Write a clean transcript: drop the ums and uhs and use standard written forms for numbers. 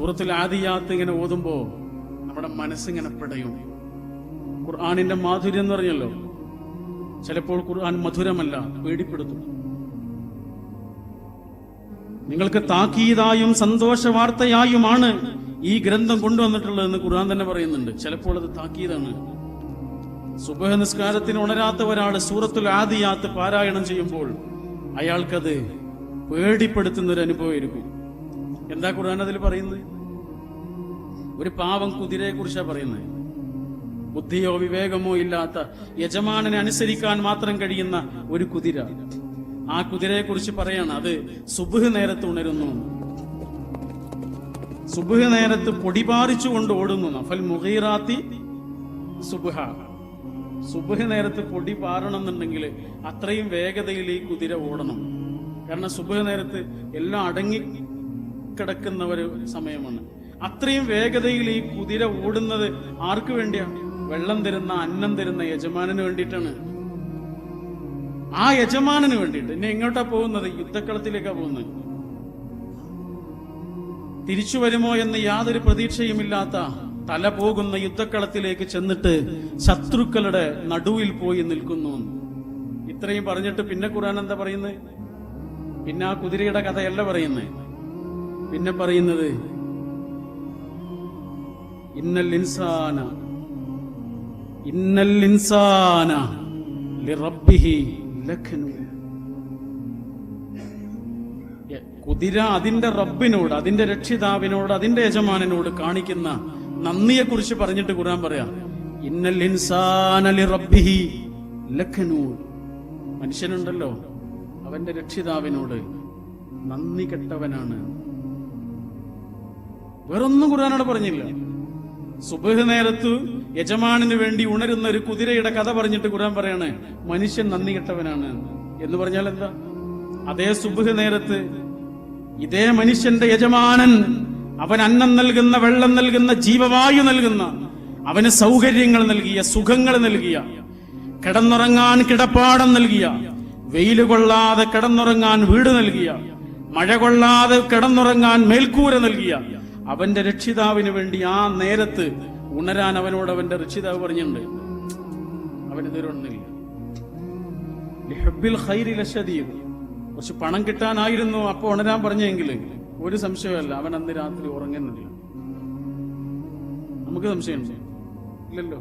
സൂറത്തുൽ ആദിയാത്ത് ഇങ്ങനെ ഓതുമ്പോ നമ്മുടെ മനസ്സിങ്ങനെ പിടയും. ഖുർആനിന്റെ മാധുര്യം എന്ന് പറഞ്ഞല്ലോ, ചിലപ്പോൾ ഖുർആൻ മധുരമല്ല, പേടിപ്പെടുത്തും. നിങ്ങൾക്ക് താക്കീതായും സന്തോഷ വാർത്തയായുമാണ് ഈ ഗ്രന്ഥം കൊണ്ടുവന്നിട്ടുള്ളതെന്ന് ഖുർആൻ തന്നെ പറയുന്നുണ്ട്. ചിലപ്പോൾ അത് താക്കീതാണ്. സുബഹ് നിസ്കാരത്തിന് ഉണരാത്ത ഒരാൾ സൂറത്തുൽ ആദിയാത്ത് പാരായണം ചെയ്യുമ്പോൾ അയാൾക്കത് പേടിപ്പെടുത്തുന്ന ഒരു അനുഭവമായിരിക്കും. എന്താ ഖുർആൻ അതിൽ പറയുന്നത്? ഒരു പാവം കുതിരയെ കുറിച്ചാണ് പറയുന്നത്. ബുദ്ധിയോ വിവേകമോ ഇല്ലാത്ത യജമാനനെ അനുസരിക്കാൻ മാത്രം കഴിയുന്ന ഒരു കുതിര. ആ കുതിരയെ കുറിച്ച് പറയാണ്, അത് സുബ്ഹ് നേരത്ത് ഉണരുന്നു, സുബ്ഹ് നേരത്ത് പൊടിപാറിച്ചുകൊണ്ട് ഓടുന്നു. ഫൽ മുഗീറാത്തി സുബ്ഹ. സുബ്ഹ് നേരത്ത് പൊടി പാറണം എന്നുണ്ടെങ്കിൽ അത്രയും വേഗതയിൽ ഈ കുതിര ഓടണം. കാരണം സുബ്ഹ് നേരത്ത് എല്ലാം അടങ്ങി കിടക്കുന്ന ഒരു സമയമാണ്. അത്രയും വേഗതയിൽ ഈ കുതിര ഓടുന്നത് ആർക്ക് വേണ്ടിയാണ്? വെള്ളം തരുന്ന, അന്നം തരുന്ന യജമാനന് വേണ്ടിയിട്ടാണ്. ആ യജമാനന് വേണ്ടിയിട്ട്. ഇനി എങ്ങോട്ടാ പോകുന്നത്? യുദ്ധക്കളത്തിലേക്കാ പോകുന്നത്. തിരിച്ചു വരുമോ എന്ന് യാതൊരു പ്രതീക്ഷയുമില്ലാത്ത തല പോകുന്ന യുദ്ധക്കളത്തിലേക്ക് ചെന്നിട്ട് ശത്രുക്കളുടെ നടുവിൽ പോയി നിൽക്കുന്നു. ഇത്രയും പറഞ്ഞിട്ട് പിന്നെ ഖുർആൻ എന്താ പറയുന്നത്? പിന്നെ ആ കുതിരയുടെ കഥയല്ല പറയുന്നത്. പിന്നെ പറയുന്നത് ഇന്നൽ ഇൻസാന ലിറബ്ബിഹി ലഖനൂൻ. കുതിര അതിന്റെ റബ്ബിനോട്, അതിന്റെ രക്ഷിതാവിനോട്, അതിന്റെ യജമാനനോട് കാണിക്കുന്ന നന്ദിയെ കുറിച്ച് പറഞ്ഞിട്ട് ഖുർആൻ പറയാ, ഇന്നൽ ഇൻസാന ലിറബ്ബിഹി ലഖനൂൻ. മനുഷ്യനുണ്ടല്ലോ, അവന്റെ രക്ഷിതാവിനോട് നന്ദി കെട്ടവനാണ്. വേറൊന്നും ഖുർആനോട് പറഞ്ഞില്ല. സുബ്ഹ് നേരത്ത് യജമാനന് വേണ്ടി ഉണരുന്ന ഒരു കുതിരയുടെ കഥ പറഞ്ഞിട്ട് ഖുർആൻ പറയാണ് മനുഷ്യൻ നന്ദി കെട്ടവനാണ് എന്ന് പറഞ്ഞാൽ എന്താ? അതേ സുബ്ഹ് നേരത്ത് ഇതേ മനുഷ്യന്റെ യജമാനൻ, അവൻ അന്നം നൽകുന്ന, വെള്ളം നൽകുന്ന, ജീവവായു നൽകുന്ന, അവന് സൗകര്യങ്ങൾ നൽകിയ, സുഖങ്ങൾ നൽകിയ, കിടന്നുറങ്ങാൻ കിടപ്പാടം നൽകിയ, വെയില് കൊള്ളാതെ കിടന്നുറങ്ങാൻ വീട് നൽകിയ, മഴ കൊള്ളാതെ കിടന്നുറങ്ങാൻ മേൽക്കൂര നൽകിയ അവന്റെ രക്ഷിതാവിന് വേണ്ടി ആ നേരത്ത് ഉണരാൻ അവനോട് അവന്റെ രക്ഷിതാവ് പറഞ്ഞിട്ടുണ്ട്. അവനിതുവരെ ഉണർന്നില്ല. കുറച്ച് പണം കിട്ടാനായിരുന്നു അപ്പൊ ഉണരാൻ പറഞ്ഞെങ്കിൽ ഒരു സംശയമല്ല, അവൻ അന്ന് രാത്രി ഉറങ്ങുന്നില്ല. നമുക്ക് സംശയമുണ്ടോ? ഇല്ലല്ലോ.